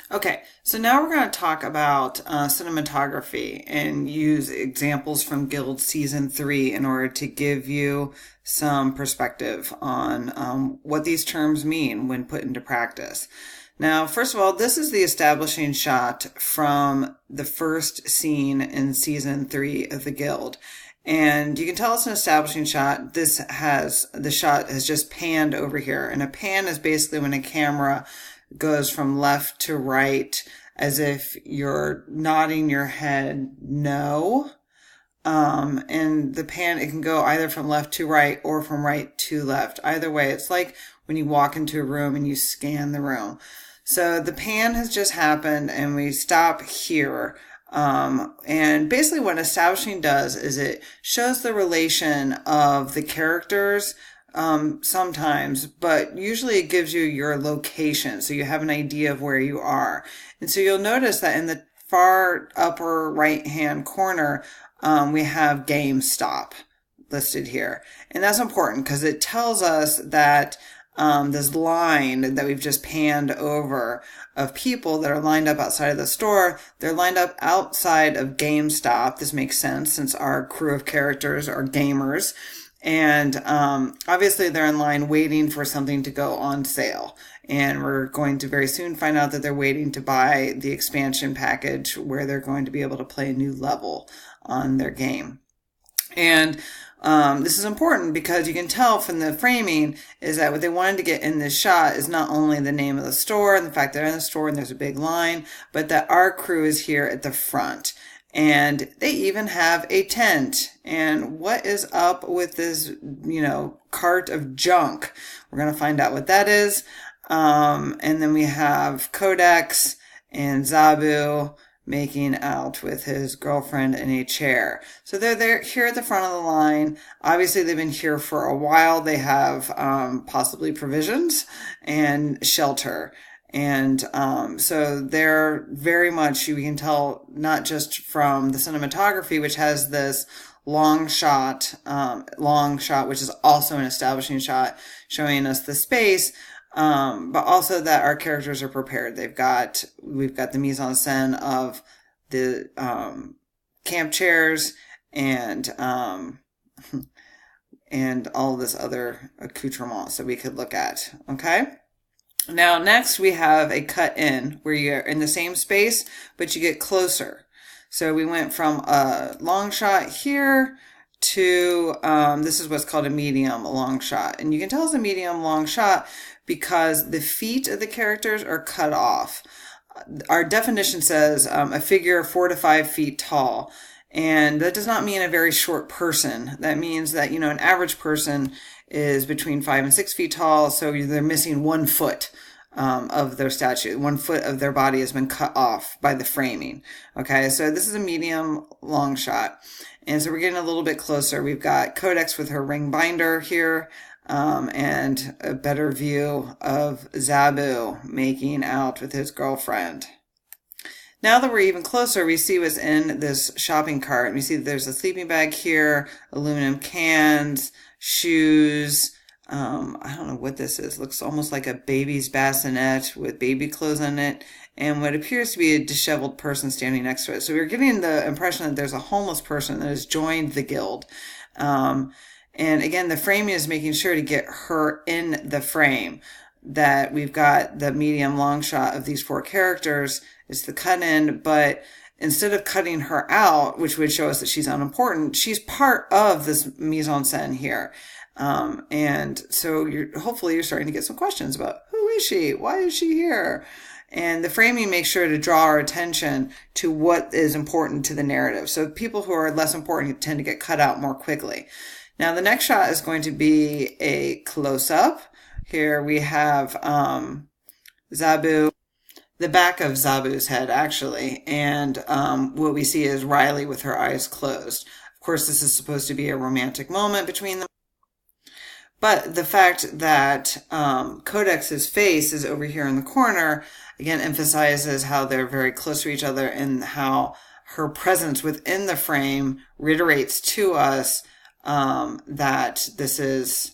Okay, so now we're going to talk about cinematography and use examples from Guild Season 3 in order to give you some perspective on what these terms mean when put into practice. Now, first of all, this is the establishing shot from the first scene in Season 3 of the Guild. And you can tell it's an establishing shot. The shot has just panned over here. And a pan is basically when a camera goes from left to right as if you're nodding your head no. And the pan, it can go either from left to right or from right to left. Either way, it's like when you walk into a room and you scan the room. So the pan has just happened and we stop here. And basically what establishing does is it shows the relation of the characters sometimes, but usually it gives you your location, so you have an idea of where you are. And so you'll notice that in the far upper right hand corner, we have GameStop listed here. And that's important because it tells us that this line that we've just panned over of people that are lined up outside of the store, they're lined up outside of GameStop. This makes sense since our crew of characters are gamers. And obviously they're in line waiting for something to go on sale. And we're going to very soon find out that they're waiting to buy the expansion package where they're going to be able to play a new level on their game. And this is important because you can tell from the framing is that what they wanted to get in this shot is not only the name of the store and the fact they're in the store and there's a big line, but that our crew is here at the front. And they even have a tent. And what is up with this, cart of junk? We're going to find out what that is. And then we have Codex and Zabu making out with his girlfriend in a chair. So they're there here at the front of the line. Obviously, they've been here for a while. They have possibly provisions and shelter. And so they're very much, you can tell, not just from the cinematography, which has this long shot, which is also an establishing shot showing us the space, but also that our characters are prepared. We've got the mise en scène of the camp chairs and and all this other accoutrements that we could look at. Okay. Now, next we have a cut in where you're in the same space, but you get closer. So we went from a long shot here to, this is what's called a medium long shot. And you can tell it's a medium long shot because the feet of the characters are cut off. Our definition says a figure 4 to 5 feet tall. And that does not mean a very short person. That means that, an average person is between 5 and 6 feet tall. So they're missing 1 foot of their statue. 1 foot of their body has been cut off by the framing. Okay, so this is a medium long shot. And so we're getting a little bit closer. We've got Codex with her ring binder here, and a better view of Zabu making out with his girlfriend. Now that we're even closer, we see what's in this shopping cart. We see that there's a sleeping bag here, aluminum cans, shoes. I don't know what this is. Looks almost like a baby's bassinet with baby clothes on it, and what appears to be a disheveled person standing next to it. So we're getting the impression that there's a homeless person that has joined the guild. And again, the framing is making sure to get her in the frame. That we've got the medium long shot of these 4 characters. It's the cut in, but instead of cutting her out, which would show us that she's unimportant, she's part of this mise en scène here. And so hopefully you're starting to get some questions about who is she? Why is she here? And the framing makes sure to draw our attention to what is important to the narrative. So people who are less important tend to get cut out more quickly. Now the next shot is going to be a close-up. Here we have Zabu, the back of Zabu's head actually, and what we see is Riley with her eyes closed. Of course, this is supposed to be a romantic moment between them. But the fact that Codex's face is over here in the corner, again, emphasizes how they're very close to each other and how her presence within the frame reiterates to us that this is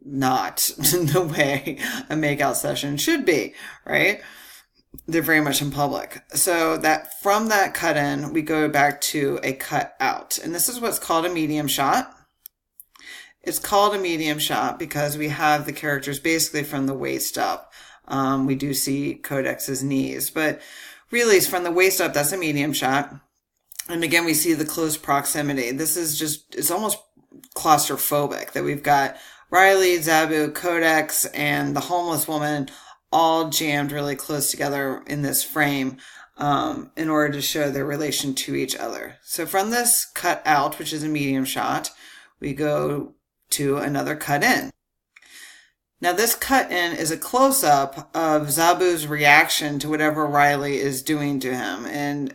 not the way a makeout session should be, right? they're very much in public. So that from that cut in, we go back to a cut out. And this is what's called a medium shot. It's called a medium shot because we have the characters basically from the waist up. We do see Codex's knees, but really it's from the waist up. That's a medium shot. And again, we see the close proximity. This is just, it's almost claustrophobic that we've got Riley, Zabu, Codex, and the homeless woman all jammed really close together in this frame in order to show their relation to each other. So from this cut out, which is a medium shot, we go to another cut in. Now this cut in is a close-up of Zabu's reaction to whatever Riley is doing to him. And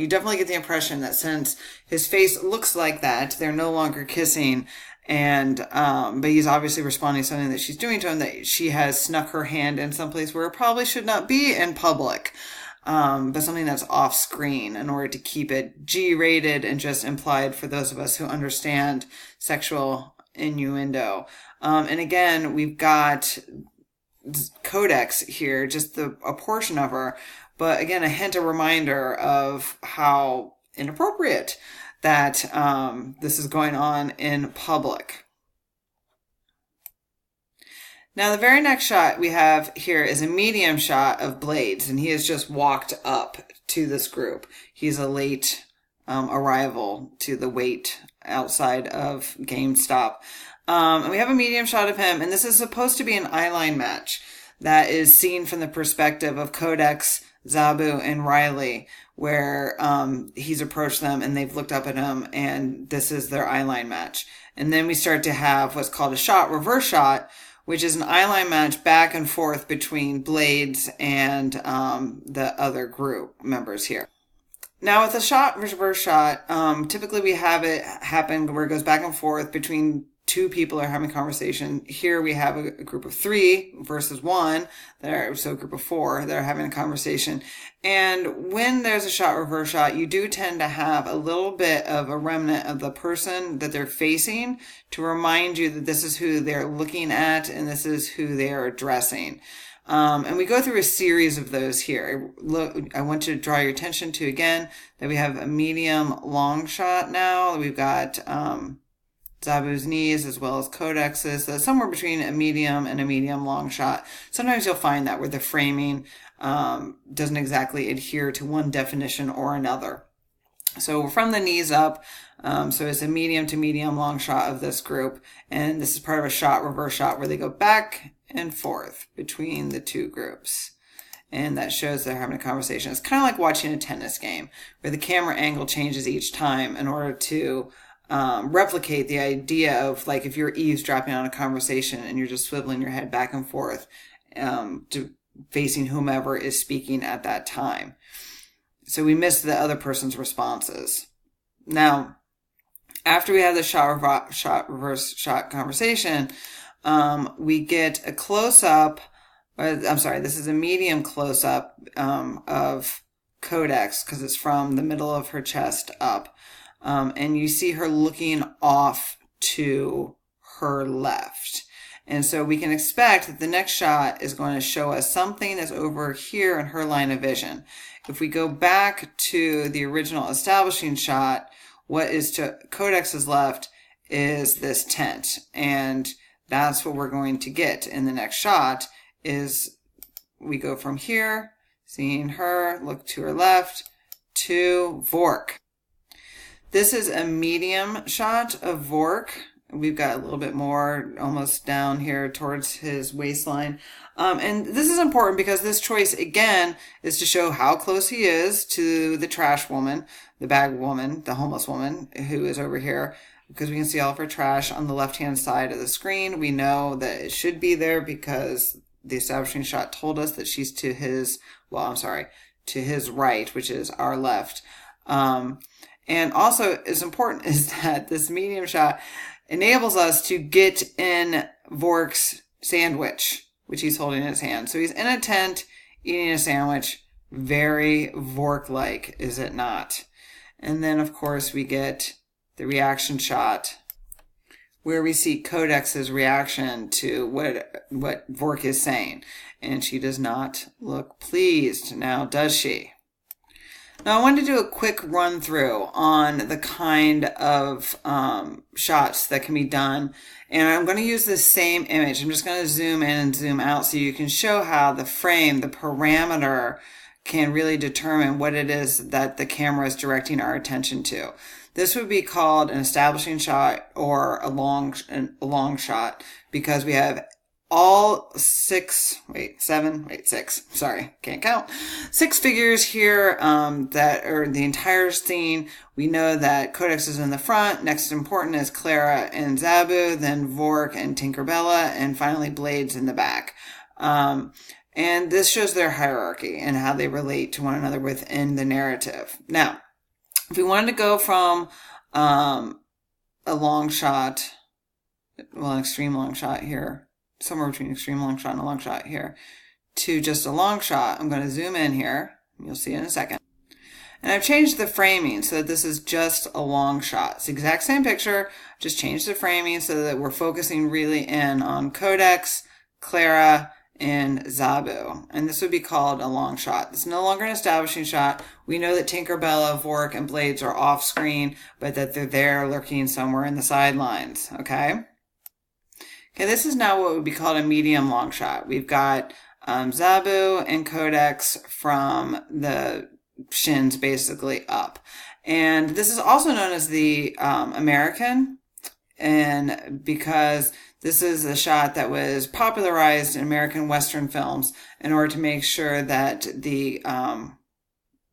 you definitely get the impression that since his face looks like that, they're no longer kissing. And but he's obviously responding to something that she's doing to him, that she has snuck her hand in someplace where it probably should not be in public. But something that's off screen in order to keep it G-rated and just implied for those of us who understand sexual innuendo. And again, we've got Codex here, just a portion of her, but again, a hint, a reminder of how inappropriate that this is going on in public. Now, the very next shot we have here is a medium shot of Blades, and he has just walked up to this group. He's a late arrival to the wait outside of GameStop. And we have a medium shot of him, and this is supposed to be an eyeline match that is seen from the perspective of Codex, Zabu, and Riley, where he's approached them and they've looked up at him, and this is their eyeline match. And then we start to have what's called a shot, reverse shot, which is an eyeline match back and forth between Blades and the other group members here. Now, with a shot, reverse shot, typically we have it happen where it goes back and forth between two people are having a conversation. Here we have a group of 3 versus 1, so a group of 4 that are having a conversation. And when there's a shot, reverse shot, you do tend to have a little bit of a remnant of the person that they're facing to remind you that this is who they're looking at and this is who they are addressing. And we go through a series of those here. I want you to draw your attention to, again, that we have a medium long shot now. We've got Zabu's knees as well as Codex's. So somewhere between a medium and a medium long shot. Sometimes you'll find that where the framing doesn't exactly adhere to one definition or another. So from the knees up, so it's a medium to medium long shot of this group. And this is part of a shot, reverse shot, where they go back and forth between the two groups. And that shows they're having a conversation. It's kind of like watching a tennis game where the camera angle changes each time in order to replicate the idea of, like, if you're eavesdropping on a conversation and you're just swiveling your head back and forth to facing whomever is speaking at that time. So we miss the other person's responses. Now, after we have the shot, reverse shot conversation, we get a close-up. This is a medium close-up of Codex because it's from the middle of her chest up. And you see her looking off to her left. And so we can expect that the next shot is going to show us something that's over here in her line of vision. If we go back to the original establishing shot, what is to Codex's left is this tent. And that's what we're going to get in the next shot is we go from here, seeing her, look to her left, to Vork. This is a medium shot of Vork. We've got a little bit more almost down here towards his waistline. And this is important because this choice, again, is to show how close he is to the trash woman, the bag woman, the homeless woman who is over here. Because we can see all of her trash on the left-hand side of the screen. We know that it should be there because the establishing shot told us that she's to his right, which is our left. And also, as important is that this medium shot enables us to get in Vork's sandwich, which he's holding in his hand. So he's in a tent eating a sandwich. Very Vork-like, is it not? And then, of course, we get the reaction shot where we see Kodak's reaction to what Vork is saying. And she does not look pleased. Now, does she? Now, I wanted to do a quick run through on the kind of shots that can be done. And I'm going to use this same image. I'm just going to zoom in and zoom out so you can show how the frame, the parameter, can really determine what it is that the camera is directing our attention to. This would be called an establishing shot or a long shot, because we have all six, sorry, can't count. 6 figures here that are the entire scene. We know that Codex is in the front. Next important is Clara and Zabu, then Vork and Tinkerbella, and finally Blades in the back. And this shows their hierarchy and how they relate to one another within the narrative. Now, if we wanted to go from a long shot, well, an extreme long shot here, somewhere between extreme long shot and a long shot here, to just a long shot, I'm going to zoom in here. You'll see in a second. And I've changed the framing so that this is just a long shot. It's the exact same picture, just changed the framing so that we're focusing really in on Codex, Clara, and Zabu. And this would be called a long shot. It's no longer an establishing shot. We know that Tinkerbella, Vork, and Blades are off screen, but that they're there lurking somewhere in the sidelines, okay? Okay, this is now what would be called a medium long shot. We've got Zabu and Codex from the shins basically up. And this is also known as the American, and because this is a shot that was popularized in American Western films in order to make sure that the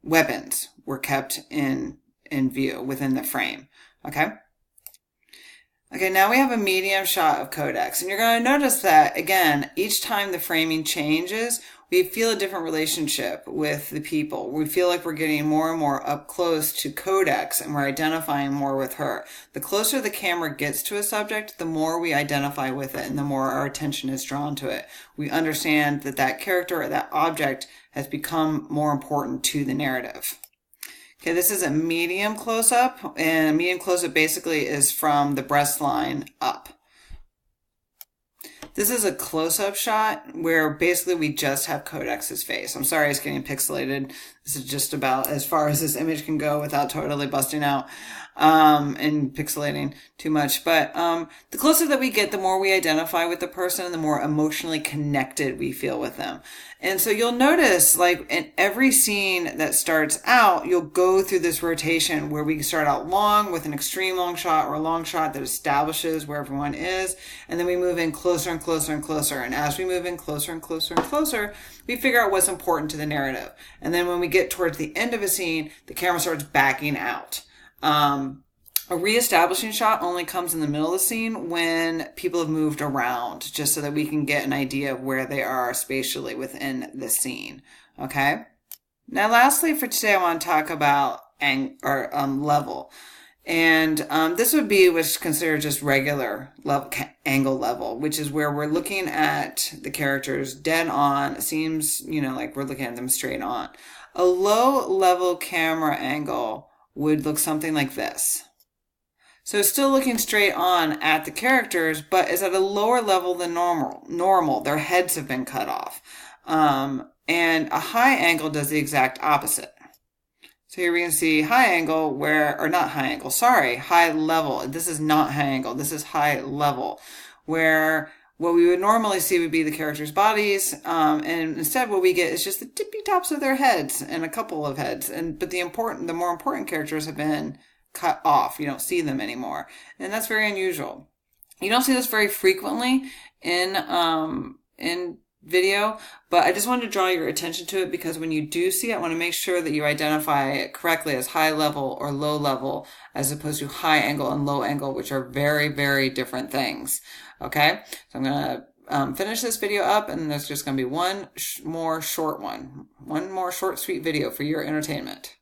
weapons were kept in view within the frame. Okay? Okay, now we have a medium shot of Codex. And you're going to notice that, again, each time the framing changes, we feel a different relationship with the people. We feel like we're getting more and more up close to Codex, and we're identifying more with her. The closer the camera gets to a subject, the more we identify with it, and the more our attention is drawn to it. We understand that that character or that object has become more important to the narrative. Okay, this is a medium close-up, and a medium close-up basically is from the breast line up. This is a close-up shot where basically we just have Codex's face. I'm sorry it's getting pixelated. This is just about as far as this image can go without totally busting out and pixelating too much. But the closer that we get, the more we identify with the person, the more emotionally connected we feel with them. And so you'll notice, like, in every scene that starts out, you'll go through this rotation where we start out long with an extreme long shot or a long shot that establishes where everyone is, and then we move in closer and closer and closer. And as we move in closer and closer and closer, we figure out what's important to the narrative. And then when we get towards the end of a scene, the camera starts backing out. A reestablishing shot only comes in the middle of the scene when people have moved around, just so that we can get an idea of where they are spatially within the scene. Okay? Now, lastly for today, I want to talk about level. And this would be what's considered just regular level, angle level, which is where we're looking at the characters dead on. It seems, like we're looking at them straight on. A low level camera angle would look something like this. So it's still looking straight on at the characters, but is at a lower level than normal. Their heads have been cut off. And a high angle does the exact opposite. So here we can see high level. This is not high angle. This is high level, where what we would normally see would be the characters' bodies, and instead what we get is just the tippy tops of their heads and a couple of heads. But the more important characters have been cut off. You don't see them anymore, and that's very unusual. You don't see this very frequently in video, but I just wanted to draw your attention to it because when you do see it, I want to make sure that you identify it correctly as high level or low level, as opposed to high angle and low angle, which are very, very different things. Okay, so I'm going to finish this video up, and there's just going to be one more short, sweet video for your entertainment.